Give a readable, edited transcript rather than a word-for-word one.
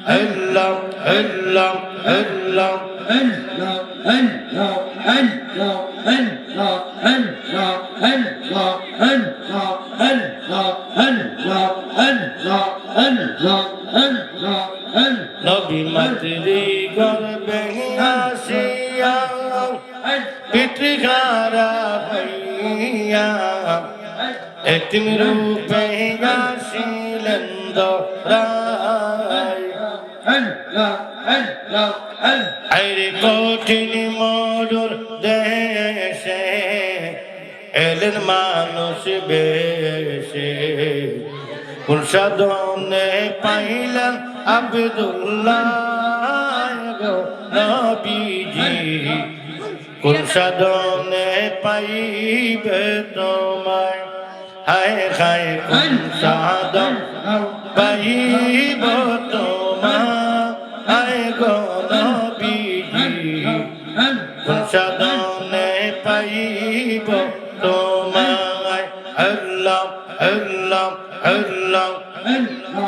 আল্লাহ আল্লাহ আল্লাহ নবী মাতৃ গর্ভে আসিয়া পিতৃ খারাপ হইয়া এতিম রূপে আসিলেন দরায় আরে কঠিন মরুর দেশে এলেন মানুষ বেশে কোন সাধনে পাইলেন আব্দুল্লাহ গো নবীজি কোন সাধনে পাইবে তোমায় হায় হায় কোন সাধন পাইব তোমায় হায় গো নবীজি কোন সাধনে পাইব তোমায় আল্লাহ আল্লাহ আল্লাহ